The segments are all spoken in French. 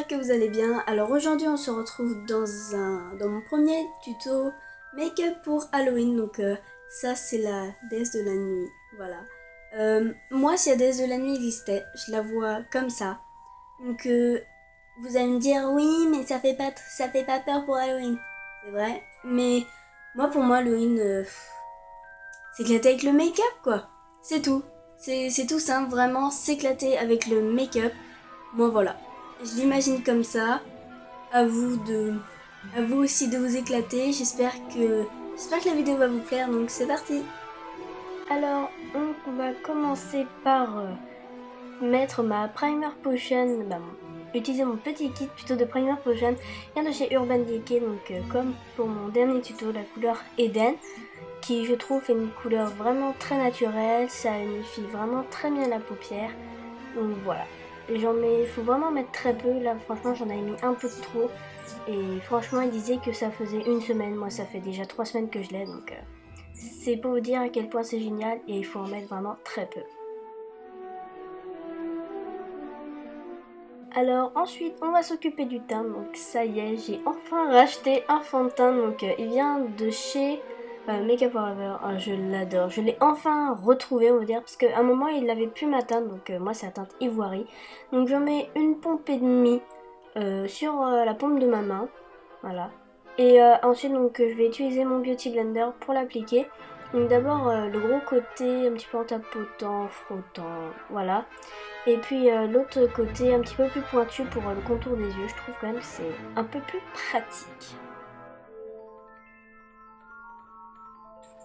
j'espère que vous allez bien. Alors aujourd'hui on se retrouve dans mon premier tuto make-up pour Halloween. Donc ça c'est la déesse de la nuit, voilà. Moi si la déesse de la nuit existait, je la vois comme ça. Donc vous allez me dire oui mais ça fait pas peur pour Halloween. C'est vrai, mais moi pour moi Halloween s'éclater avec le make-up quoi. C'est tout. C'est tout simple, vraiment s'éclater avec le make-up. Moi voilà. Je l'imagine comme ça. À vous de, à vous aussi de vous éclater. J'espère que la vidéo va vous plaire. Donc c'est parti. Alors on va commencer par mettre ma primer potion. Utiliser mon petit kit plutôt de primer potion. Vient de chez Urban Decay. Donc comme pour mon dernier tuto, la couleur Eden, qui je trouve est une couleur vraiment très naturelle. Ça unifie vraiment très bien la paupière. Donc voilà. Il faut vraiment mettre très peu. Là, franchement, j'en avais mis un peu de trop. Et franchement, il disait que ça faisait une semaine. Moi, ça fait déjà 3 semaines que je l'ai. Donc, c'est pour vous dire à quel point c'est génial. Et il faut en mettre vraiment très peu. Alors, ensuite, on va s'occuper du teint. Donc, ça y est, j'ai enfin racheté un fond de teint. Donc, il vient de chez Makeup Forever. Oh, je l'adore. Je l'ai enfin retrouvé, on va dire. Parce qu'à un moment, il n'avait plus ma teinte. Donc, moi, c'est la teinte ivoire. Donc, j'en mets une pompe et demie sur la paume de ma main, voilà. Et ensuite donc je vais utiliser mon Beauty Blender pour l'appliquer. Donc d'abord le gros côté un petit peu en tapotant, frottant, voilà. Et puis l'autre côté un petit peu plus pointu pour le contour des yeux. Je trouve quand même que c'est un peu plus pratique.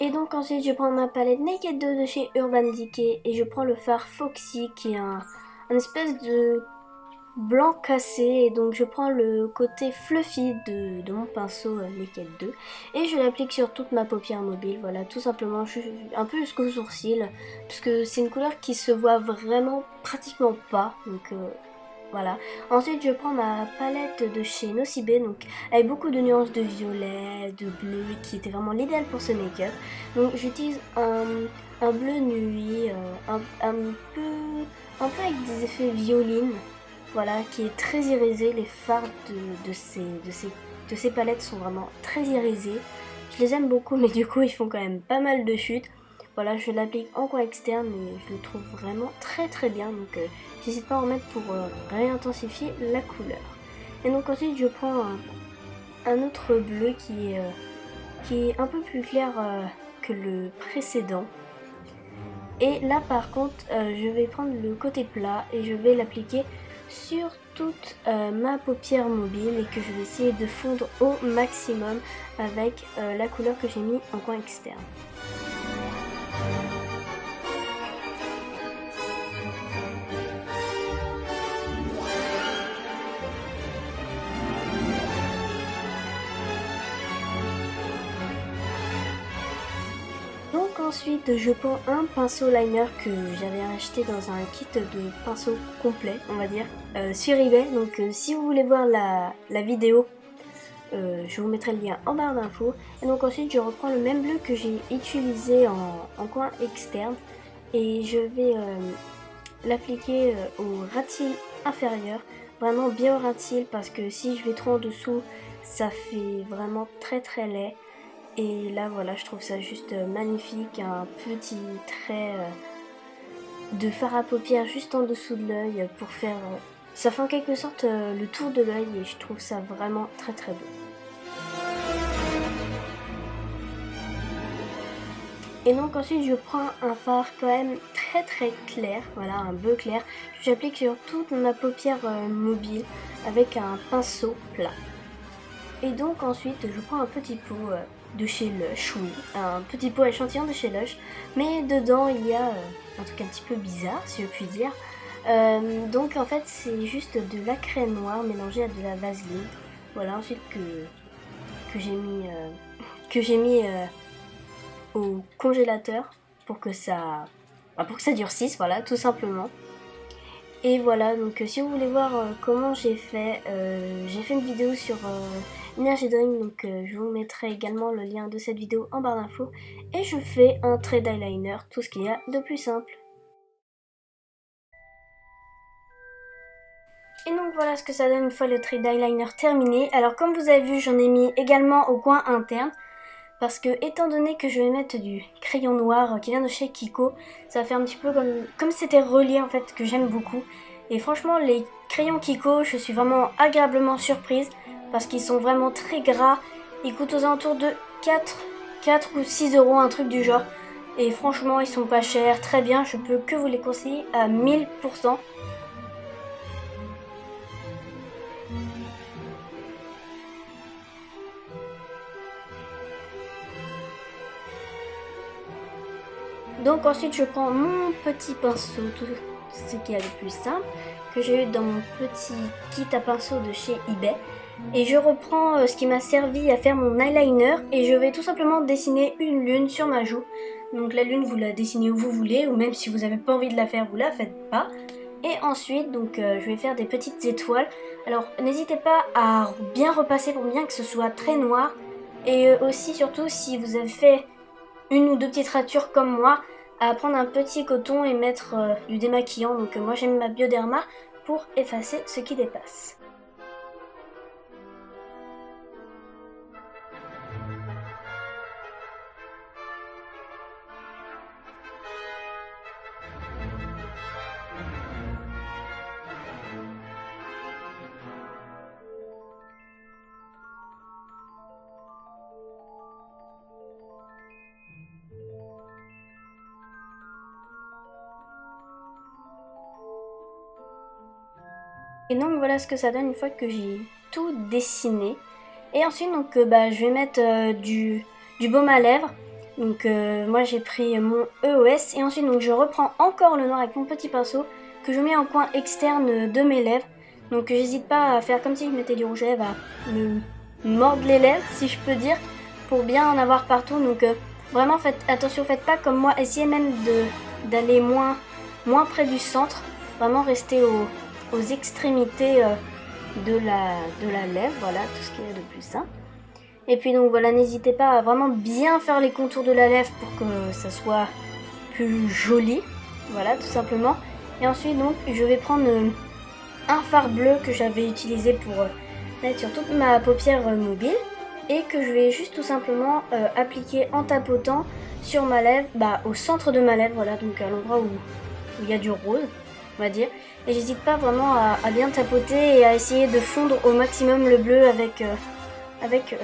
Et donc ensuite je prends ma palette Naked 2 de chez Urban Decay et je prends le fard Foxy qui est un espèce de blanc cassé, et donc je prends le côté fluffy de mon pinceau Naked 2 et je l'applique sur toute ma paupière mobile, voilà, tout simplement un peu jusqu'au sourcil parce que c'est une couleur qui se voit vraiment pratiquement pas, donc voilà. Ensuite je prends ma palette de chez Nocibé, donc avec beaucoup de nuances de violet, de bleu, qui était vraiment l'idéal pour ce make-up. Donc j'utilise un bleu nuit, un peu avec des effets violines, voilà, qui est très irisé. Les fards de ces palettes sont vraiment très irisés. Je les aime beaucoup, mais du coup ils font quand même pas mal de chutes. Voilà, je l'applique en coin externe et je le trouve vraiment très très bien. Donc j'hésite pas à en mettre pour réintensifier la couleur. Et donc ensuite je prends un autre bleu qui est un peu plus clair que le précédent. Et là par contre je vais prendre le côté plat et je vais l'appliquer sur toute ma paupière mobile et que je vais essayer de fondre au maximum avec la couleur que j'ai mis en coin externe. Donc ensuite je prends un pinceau liner que j'avais acheté dans un kit de pinceau complet, on va dire, sur eBay. Donc si vous voulez voir la vidéo, je vous mettrai le lien en barre d'infos. Et donc ensuite je reprends le même bleu que j'ai utilisé en coin externe et je vais l'appliquer au ras-de-cils inférieur, vraiment bien au ras-de-cils, parce que si je vais trop en dessous ça fait vraiment très très laid. Et là voilà, je trouve ça juste magnifique, un petit trait de fard à paupières juste en dessous de l'œil pour faire... ça fait en quelque sorte le tour de l'œil et je trouve ça vraiment très très beau. Et donc ensuite je prends un fard quand même très très clair, voilà, un bleu clair. J'applique sur toute ma paupière mobile avec un pinceau plat. Et donc ensuite je prends un petit pot de chez Lush, oui, un petit pot échantillon de chez Lush, mais dedans il y a un truc un petit peu bizarre si je puis dire. Donc en fait c'est juste de la crème noire mélangée à de la vaseline, voilà, ensuite que j'ai mis au congélateur pour que ça durcisse, voilà, tout simplement. Et voilà, donc si vous voulez voir comment j'ai fait une vidéo sur Energy Drink, donc je vous mettrai également le lien de cette vidéo en barre d'infos. Et je fais un trait d'eyeliner, tout ce qu'il y a de plus simple. Et donc voilà ce que ça donne une fois le trait d'eyeliner terminé. Alors comme vous avez vu, j'en ai mis également au coin interne. Parce que étant donné que je vais mettre du crayon noir qui vient de chez Kiko, ça va faire un petit peu comme c'était relié en fait, que j'aime beaucoup. Et franchement les crayons Kiko, je suis vraiment agréablement surprise. Parce qu'ils sont vraiment très gras. Ils coûtent aux alentours de 4 ou 6 euros, un truc du genre. Et franchement ils sont pas chers, très bien, je peux que vous les conseiller à 1000%. Donc ensuite je prends mon petit pinceau, tout ce qui est le plus simple, que j'ai eu dans mon petit kit à pinceau de chez eBay. Et je reprends ce qui m'a servi à faire mon eyeliner et je vais tout simplement dessiner une lune sur ma joue. Donc la lune vous la dessinez où vous voulez, ou même si vous n'avez pas envie de la faire, vous la faites pas. Et ensuite donc je vais faire des petites étoiles. Alors n'hésitez pas à bien repasser pour bien que ce soit très noir. Et aussi surtout si vous avez fait une ou deux petites ratures comme moi, à prendre un petit coton et mettre du démaquillant. Donc moi j'aime ma Bioderma pour effacer ce qui dépasse. Et donc voilà ce que ça donne une fois que j'ai tout dessiné. Et ensuite donc je vais mettre du baume à lèvres. Donc moi j'ai pris mon EOS et ensuite donc je reprends encore le noir avec mon petit pinceau que je mets en coin externe de mes lèvres. Donc j'hésite pas à faire comme si je mettais du rouge à lèvres, à me mordre les lèvres si je peux dire, pour bien en avoir partout. Donc vraiment faites attention, faites pas comme moi, essayez même d'aller moins près du centre, vraiment rester aux extrémités de la lèvre, voilà tout ce qui est de plus simple. Et puis donc voilà, n'hésitez pas à vraiment bien faire les contours de la lèvre pour que ça soit plus joli, voilà tout simplement. Et ensuite donc je vais prendre un fard bleu que j'avais utilisé pour mettre sur toute ma paupière mobile et que je vais juste tout simplement appliquer en tapotant sur ma lèvre, au centre de ma lèvre, voilà, donc à l'endroit où il y a du rose, on va dire. Et j'hésite pas vraiment à bien tapoter et à essayer de fondre au maximum le bleu avec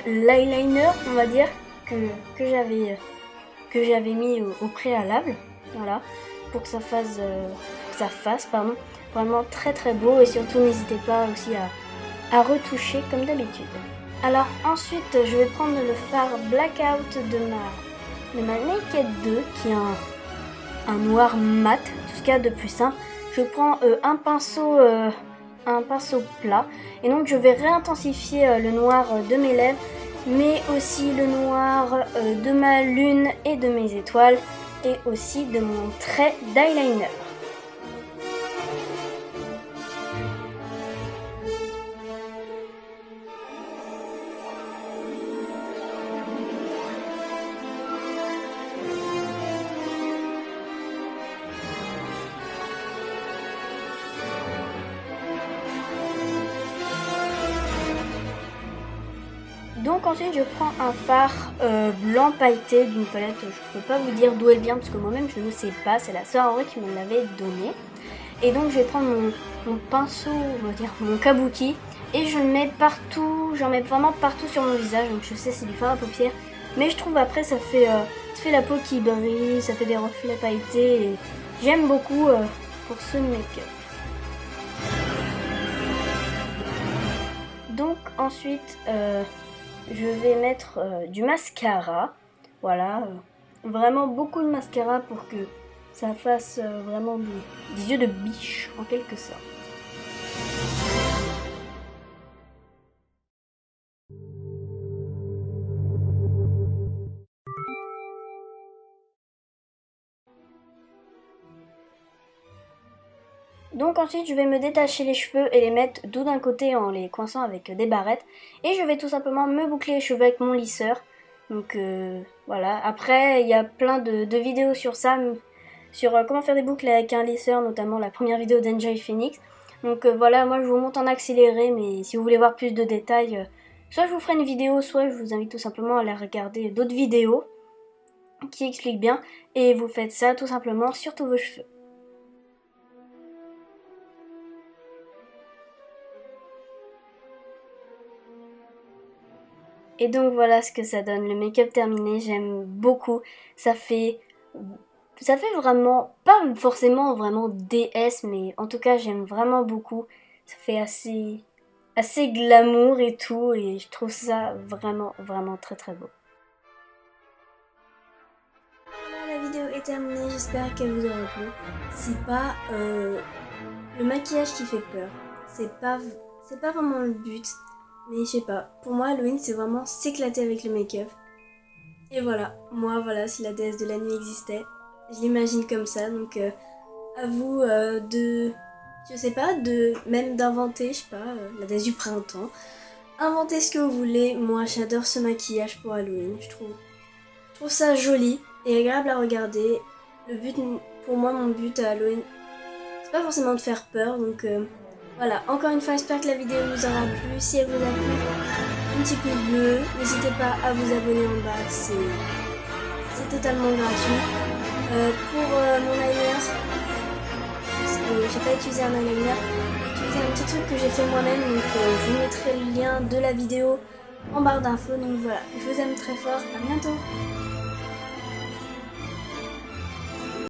l'eyeliner, on va dire, que j'avais mis au préalable, voilà, pour que ça fasse vraiment très très beau. Et surtout n'hésitez pas aussi à retoucher comme d'habitude. Alors ensuite je vais prendre le fard Blackout de ma Naked 2 qui est un noir mat, tout ce qu'il y a de plus simple. Je prends un pinceau plat et donc je vais réintensifier le noir de mes lèvres, mais aussi le noir de ma lune et de mes étoiles et aussi de mon trait d'eyeliner. Donc ensuite je prends un fard blanc pailleté d'une palette, je peux pas vous dire d'où elle vient parce que moi-même je ne sais pas, c'est la sœur Henri qui me l'avait donné. Et donc je vais prendre mon pinceau, on va dire mon kabuki, et je le mets partout, j'en mets vraiment partout sur mon visage. Donc je sais c'est du fard à paupières, mais je trouve après ça fait la peau qui brille, ça fait des reflets pailletés et j'aime beaucoup pour ce make-up. Donc ensuite je vais mettre du mascara, voilà, vraiment beaucoup de mascara pour que ça fasse vraiment des yeux de biche en quelque sorte. Donc ensuite je vais me détacher les cheveux et les mettre tout d'un côté en les coinçant avec des barrettes. Et je vais tout simplement me boucler les cheveux avec mon lisseur. Donc voilà, après il y a plein de vidéos sur ça, sur comment faire des boucles avec un lisseur, notamment la première vidéo d'Enjoy Phoenix. Donc voilà, moi je vous monte en accéléré, mais si vous voulez voir plus de détails, soit je vous ferai une vidéo, soit je vous invite tout simplement à aller regarder d'autres vidéos qui expliquent bien. Et vous faites ça tout simplement sur tous vos cheveux. Et donc voilà ce que ça donne, le make-up terminé, j'aime beaucoup. Ça fait vraiment, pas forcément vraiment DS, mais en tout cas j'aime vraiment beaucoup. Ça fait assez glamour et tout, et je trouve ça vraiment très beau. Voilà, la vidéo est terminée, j'espère qu'elle vous aura plu. C'est pas le maquillage qui fait peur, c'est pas vraiment le but, mais je sais pas, pour moi Halloween c'est vraiment s'éclater avec le make-up. Et voilà, moi voilà, si la déesse de la nuit existait, je l'imagine comme ça, donc à vous je sais pas, même d'inventer, je sais pas, la déesse du printemps. Inventez ce que vous voulez, moi j'adore ce maquillage pour Halloween, je trouve ça joli et agréable à regarder. Le but, pour moi, mon but à Halloween, c'est pas forcément de faire peur, donc voilà. Encore une fois, j'espère que la vidéo vous aura plu. Si elle vous a plu, un petit pouce bleu. N'hésitez pas à vous abonner en bas, c'est totalement gratuit. Pour mon eyeliner, parce que j'ai pas utilisé un eyeliner, j'ai utilisé un petit truc que j'ai fait moi-même, donc je vous mettrai le lien de la vidéo en barre d'infos. Donc voilà, je vous aime très fort, à bientôt.